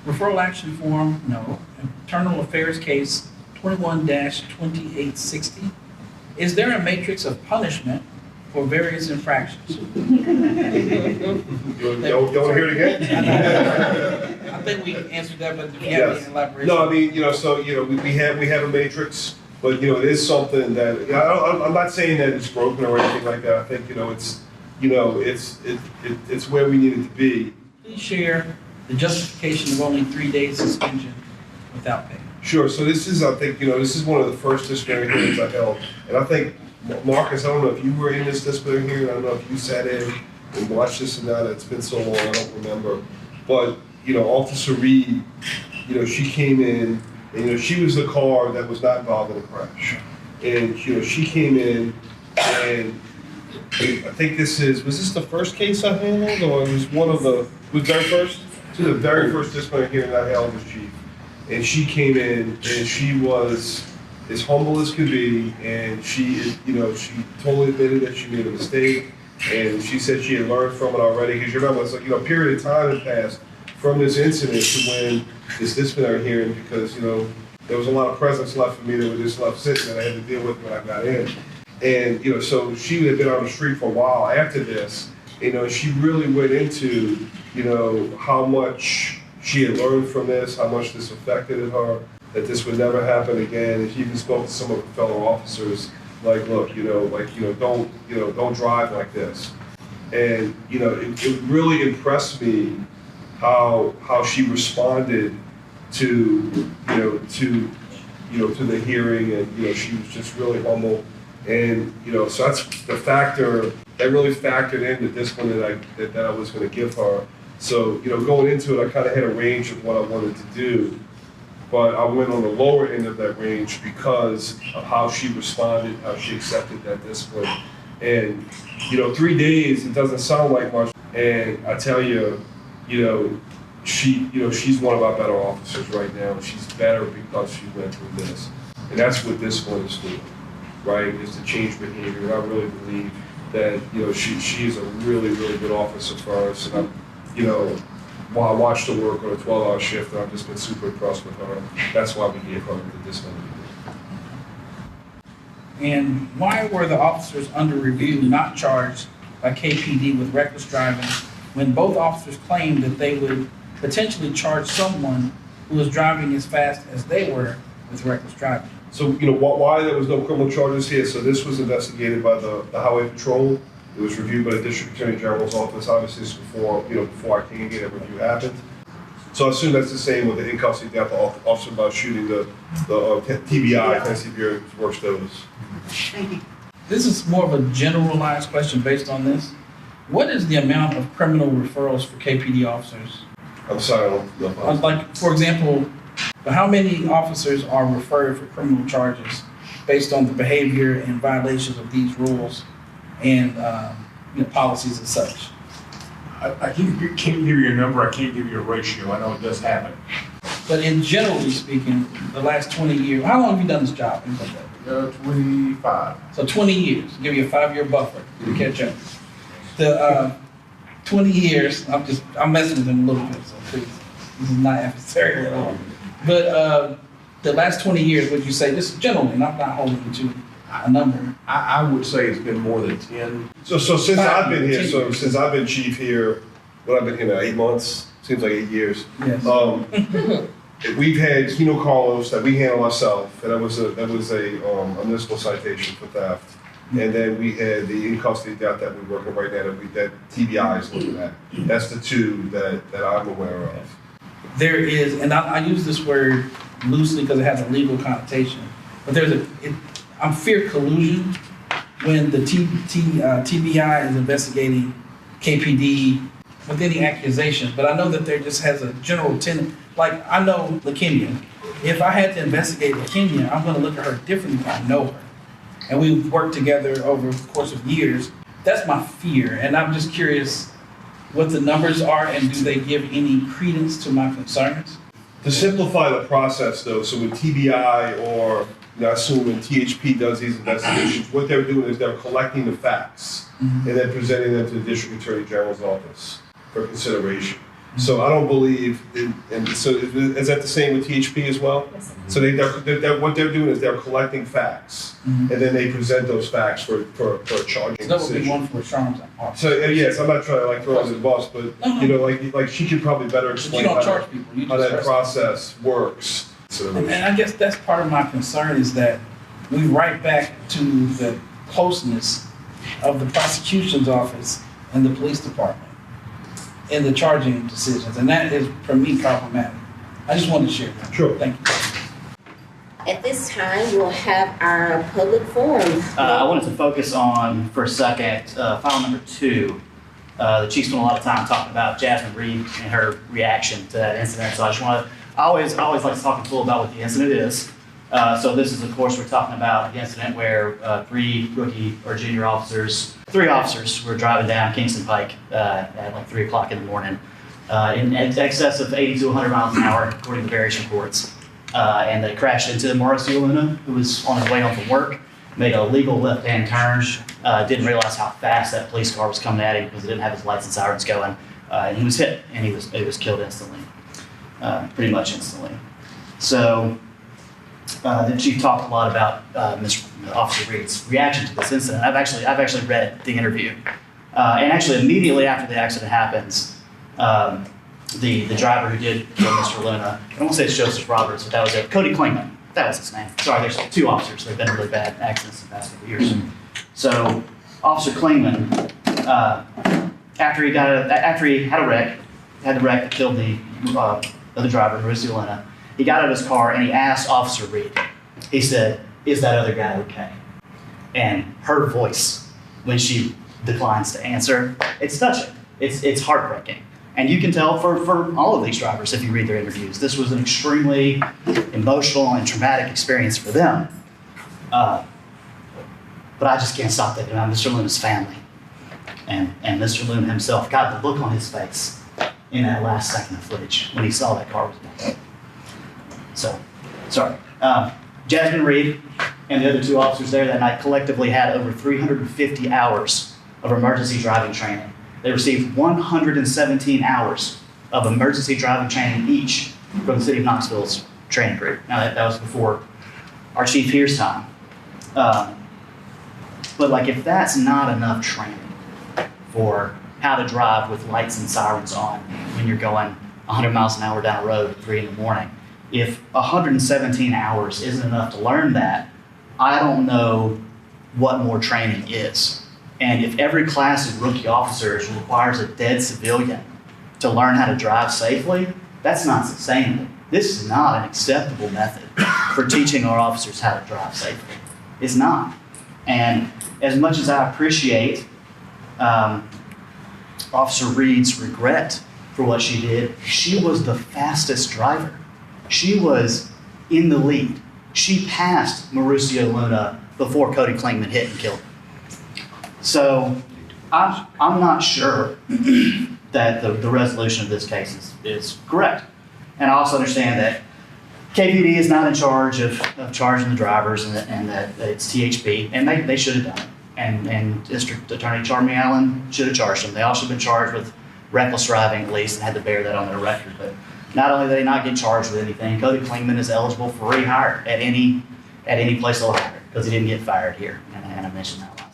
Referral action form, no. Internal affairs case 21-2860. Is there a matrix of punishment for various infractions? You want to hear it again? I think we answered that, but if you have any elaboration. No, I mean, we have a matrix, but it is something that I'm not saying that it's broken or anything like that. I think it's where we need it to be. Please share the justification of only 3 days suspension without pay. Sure. So this is, I think, this is one of the first disciplinary hearings I held, and I think, Marcus, I don't know if you were in this disciplinary hearing. I don't know if you sat in and watched this or not. It's been so long, I don't remember. But Officer Reed, she came in, and she was the car that was not involved in the crash, and she came in, and I think was this the first case I handled, or it was one of the very first? This is the very first disciplinary hearing I held as chief, and she came in, and she was as humble as could be, and she totally admitted that she made a mistake, and she said she had learned from it already. Because you remember, it's like a period of time had passed from this incident to when this disciplinary hearing, because there was a lot of presence left for me that was just left sitting that I had to deal with when I got in, and so she had been on the street for a while after this. She really went into how much she had learned from this, how much this affected her, that this would never happen again. And she even spoke to some of her fellow officers, like, look, don't drive like this. And it really impressed me how she responded to the hearing, and she was just really humble. And so that's the factor that really factored in the discipline that I was going to give her. So going into it, I kind of had a range of what I wanted to do, but I went on the lower end of that range because of how she responded, how she accepted that discipline. And 3 days, it doesn't sound like much. And I tell you, she's one of our better officers right now. She's better because she went through this, and that's what discipline is for, right? Is to change behavior. And I really believe that she is a really, really good officer for us. And while I watched her work on a 12-hour shift, I've just been super impressed with her. That's why we gave her the discipline. And why were the officers under review not charged by KPD with reckless driving when both officers claimed that they would potentially charge someone who was driving as fast as they were with reckless driving? So, why there was no criminal charges here? So this was investigated by the Highway Patrol. It was reviewed by the District Attorney General's office. Obviously, this was before I came here, that review happened. So I assume that's the same with the in-custody death officer about shooting the TBI, Tennessee Bureau of Work Studies. Thank you. This is more of a generalized question based on this. What is the amount of criminal referrals for KPD officers? I'm sorry, Like, for example, how many officers are referred for criminal charges based on the behavior and violations of these rules and policies and such? I can't give you a number, I can't give you a ratio. I know it does happen. But in generally speaking, the last 20 years, how long have you done this job? 25. So 20 years, give you a 5-year buffer to catch up. The 20 years, I'm messing with them a little bit, so please, this is not adversarial at all. But the last 20 years, would you say, this is generally, and I'm not holding you to a number. I would say it's been more than 10. So since I've been here, since I've been chief here, I've been here now 8 months, seems like 8 years. Yes. We've had Keno Carlos that we handle ourselves, and that was a municipal citation for theft. And then we had the in-custody death that we're working right now that TBI is looking at. That's the two that I'm aware of. There is, and I use this word loosely because it has a legal connotation, but I'm fear collusion when the TBI is investigating KPD with any accusations, but I know that there just has a general like, I know LaKenya. If I had to investigate LaKenya, I'm gonna look at her differently if I know her. And we've worked together over the course of years. That's my fear, and I'm just curious what the numbers are, and do they give any credence to my concerns? To simplify the process though, so with TBI or, I assume when THP does these investigations, what they're doing is they're collecting the facts and then presenting them to the District Attorney General's office for consideration. So I don't believe, and so is that the same with THP as well? Yes. So what they're doing is they're collecting facts, and then they present those facts for a charging So that would be decision. one for Sharms and Parks. So yes, I'm not trying to like throw under the bus, but like she could probably better But you explain don't how, charge people, you how just that arrest process works. So them. And I guess that's part of my concern is that we right back to the closeness of the prosecution's office and the police department in the charging decisions, and that is, for me, problematic. I just wanted to share that. Sure. Thank you. At this time, we'll have our public forum. I wanted to focus on, for a second, file number 2. The chief spent a lot of time talking about Jasmine Reed and her reaction to that incident. So I always like to talk in full about what the incident is. So this is, of course, we're talking about the incident where 3 rookie or junior officers, 3 officers were driving down Kingston Pike at like 3 o'clock in the morning in excess of 80 to 100 miles an hour, according to various reports. And they crashed into Mauricio Luna, who was on his way home from work, made a legal left-hand turn, didn't realize how fast that police car was coming at him because it didn't have his lights and sirens going, and he was hit, and he was killed instantly, pretty much instantly. So the chief talked a lot about Officer Reed's reaction to this incident. I've actually read the interview, and actually immediately after the accident happens, the driver who did kill Mr. Luna, I don't want to say it's Joseph Roberts, but that was it, Cody Klingmann. That was his name. Sorry, there's 2 officers. They've been really bad accidents in the past couple years. So, Officer Klingmann, after he had the wreck that killed the other driver, Mauricio Luna, he got out of his car and he asked Officer Reed. He said, "Is that other guy okay?" And her voice, when she declines to answer, it's touching. It's heartbreaking. And you can tell for all of these drivers, if you read their interviews, this was an extremely emotional and traumatic experience for them. But I just can't stop thinking about Mr. Luna's family and Mr. Luna himself. God, the look on his face in that last second of footage when he saw that car was moving. So, sorry. Jasmine Reed and the other 2 officers there that night collectively had over 350 hours of emergency driving training. They received 117 hours of emergency driving training each from the City of Knoxville's training group. Now, that was before our chief here's time. But like, if that's not enough training for how to drive with lights and sirens on when you're going 100 miles an hour down a road at 3 in the morning, if 117 hours isn't enough to learn that, I don't know what more training is. And if every class of rookie officers requires a dead civilian to learn how to drive safely, that's not sustainable. This is not an acceptable method for teaching our officers how to drive safely. It's not. And as much as I appreciate Officer Reed's regret for what she did, she was the fastest driver. She was in the lead. She passed Mauricio Luna before Cody Klingmann hit and killed him. So I'm not sure that the resolution of this case is correct. And I also understand that KPD is not in charge of charging the drivers and that it's THP, and they should have done it. And District Attorney Charmy Allen should have charged them. They all should have been charged with reckless driving at least and had to bear that on their record. But not only did they not get charged with anything, Cody Klingmann is eligible for rehire at any place they'll hire because he didn't get fired here. And I mentioned that last.